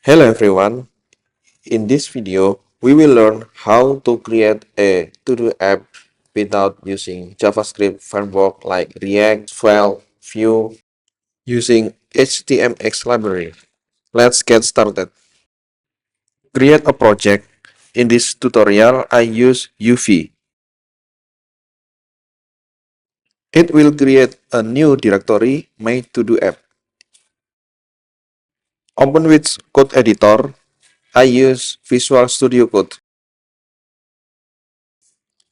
Hello everyone, in this video we will learn how to create a to-do app without using JavaScript framework like React, Svelte, Vue, using HTMX library. Let's get started. Create a project. In this tutorial I use UV. It will create a new directory, my to-do app. Open with code editor. I use Visual Studio Code.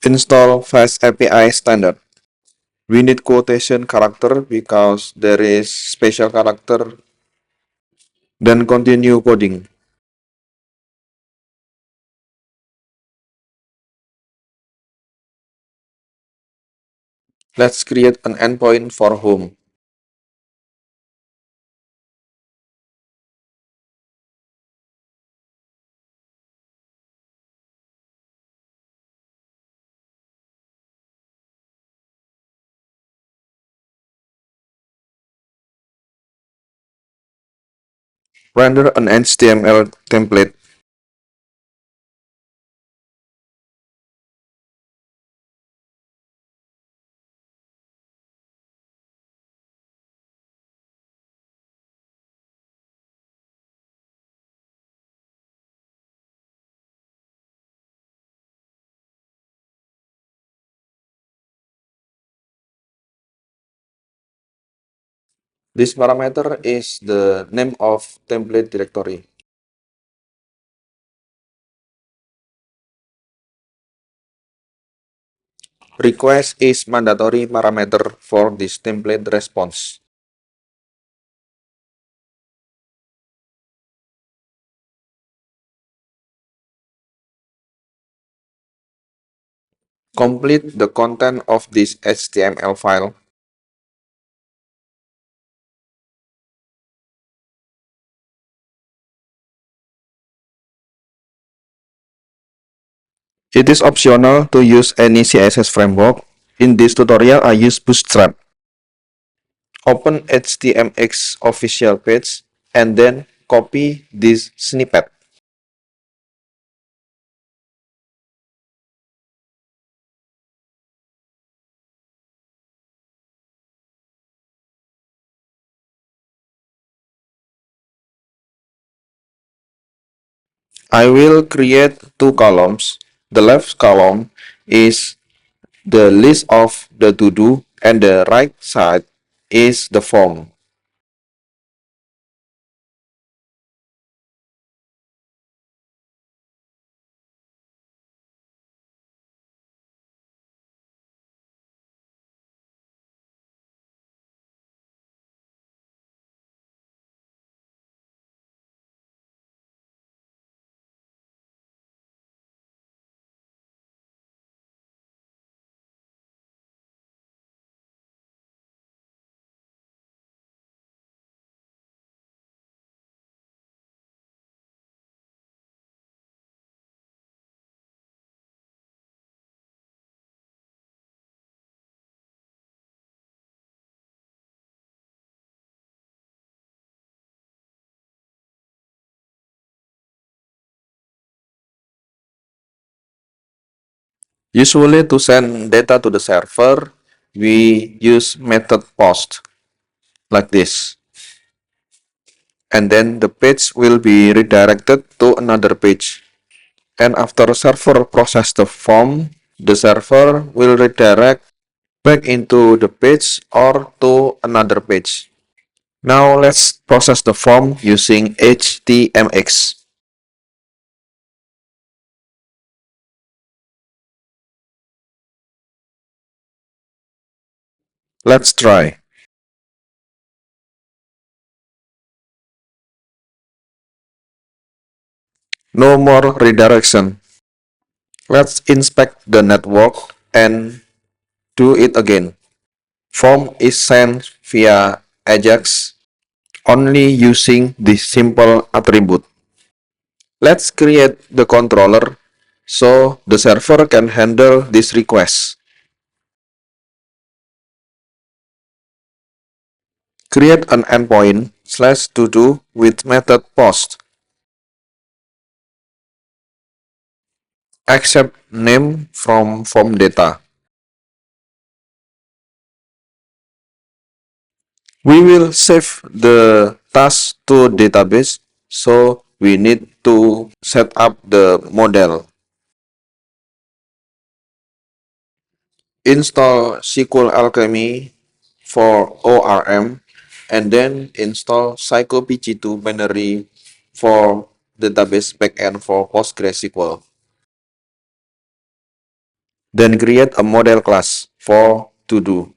Install Fast API standard. We need quotation character because there is special character. Then continue coding. Let's create an endpoint for home. Render an HTML template. This parameter is the name of template directory. Request is mandatory parameter for this template response. Complete the content of this HTML file. It is optional to use any CSS framework. In this tutorial, I use Bootstrap. Open HTMX official page and then copy this snippet. I will create two columns. The left column is the list of the to-do and the right side is the form. Usually to send data to the server, we use method post like this. And then the page will be redirected to another page. And after server process the form, the server will redirect back into the page or to another page. Now let's process the form using HTMX. Let's try. No more redirection. Let's inspect the network and do it again. Form is sent via AJAX only using this simple attribute. Let's create the controller so the server can handle this request. Create an endpoint /todo with method post. accept name from form data. We will save the task to database, so we need to set up the model. Install SQL Alchemy for ORM, and then install PsychoPG2 binary for database backend for PostgreSQL. Then create a model class for to do.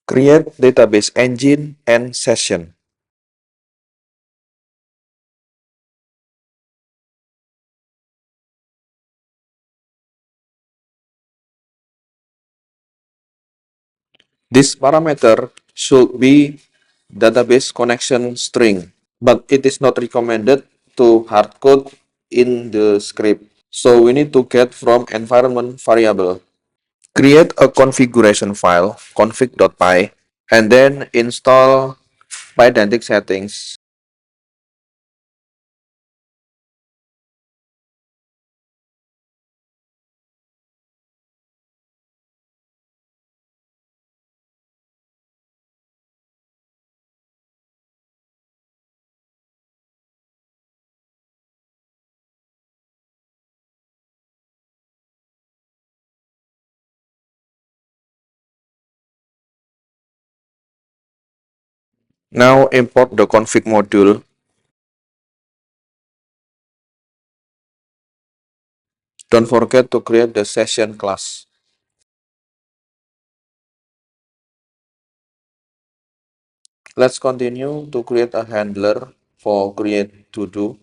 Create database engine and session. This parameter should be database connection string, but it is not recommended to hardcode in the script. So we need to get from environment variable. Create a configuration file, config.py, and then install Pydantic settings. Now import the config module. Don't forget to create the session class. Let's continue to create a handler for create to do.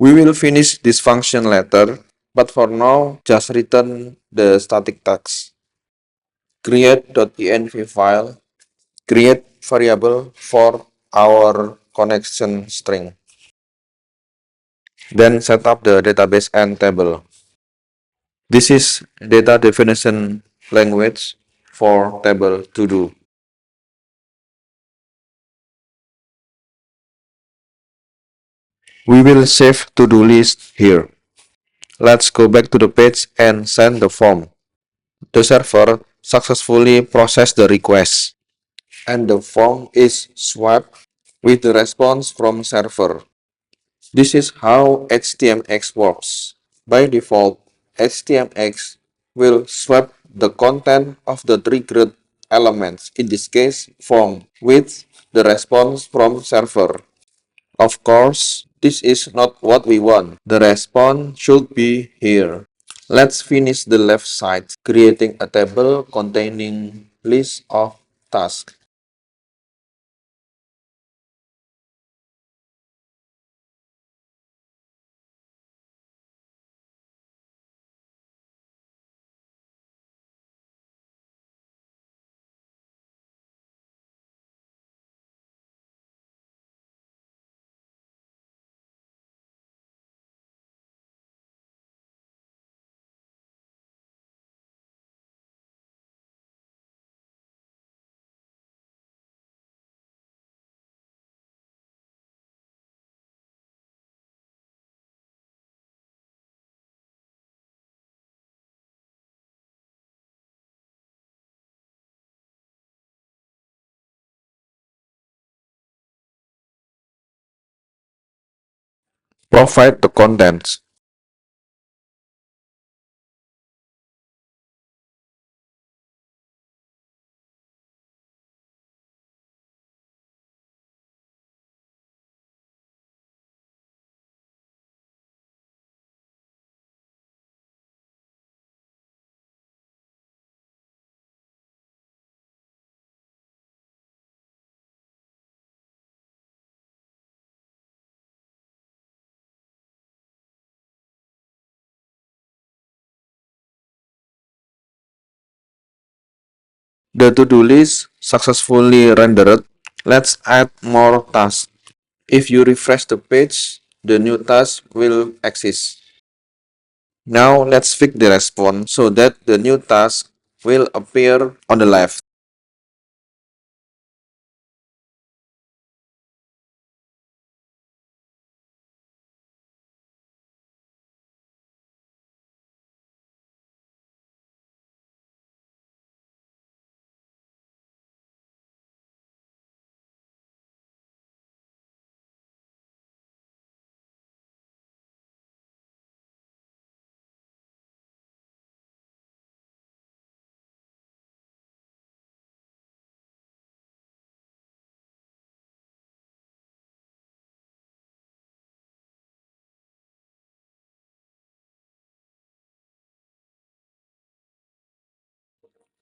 We will finish this function later, but for now, just return the static text. Create.env file, create variable for our connection string. Then set up the database and table. This is data definition language for table to do. We will save to-do list here. Let's go back to the page and send the form. The server successfully processed the request, and the form is swapped with the response from server. This is how HTMX works. By default, HTMX will swap the content of the triggered elements, in this case form, with the response from server. Of course, this is not what we want. The response should be here. Let's finish the left side, creating a table containing list of tasks. Provide the contents. The to-do list successfully rendered. Let's add more tasks. If you refresh the page, the new task will exist. Now let's fix the response so that the new task will appear on the left.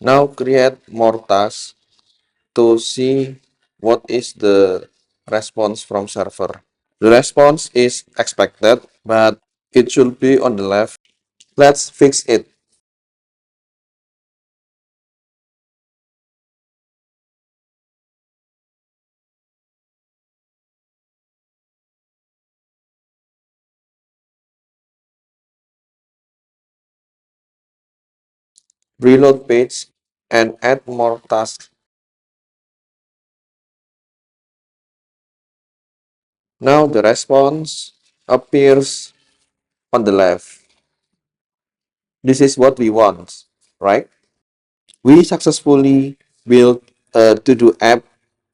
Now create more tasks to see what is the response from server. The response is expected, but it should be on the left. Let's fix it. Reload page and add more tasks. Now the response appears on the left. This is what we want, right? We successfully built a to-do app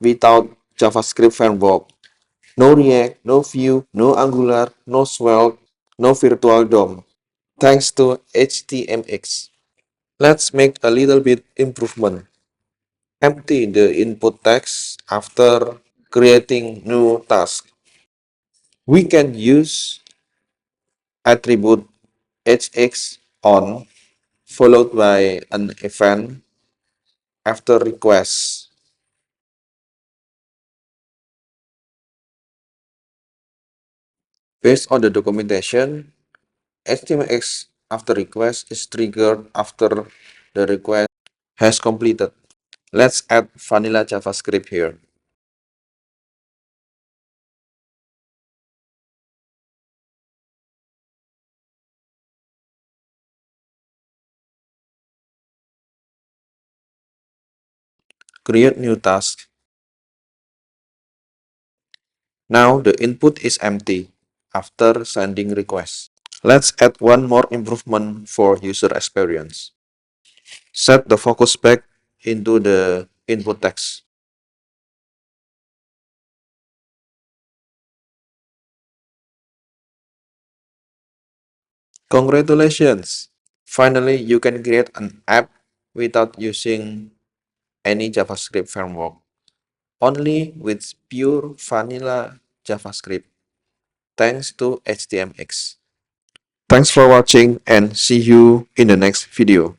without JavaScript framework. No React, no Vue, no Angular, no Svelte, no virtual DOM. Thanks to HTMX. Let's make a little bit improvement. Empty the input text after creating new task. We can use attribute hx on followed by an event after request. Based on the documentation, HTMX after request is triggered after the request has completed. Let's add vanilla JavaScript here. Create new task. Now the input is empty after sending request. Let's add one more improvement for user experience. Set the focus back into the input text. Congratulations! Finally, you can create an app without using any JavaScript framework, only with pure vanilla JavaScript, thanks to HTMX. Thanks for watching and see you in the next video.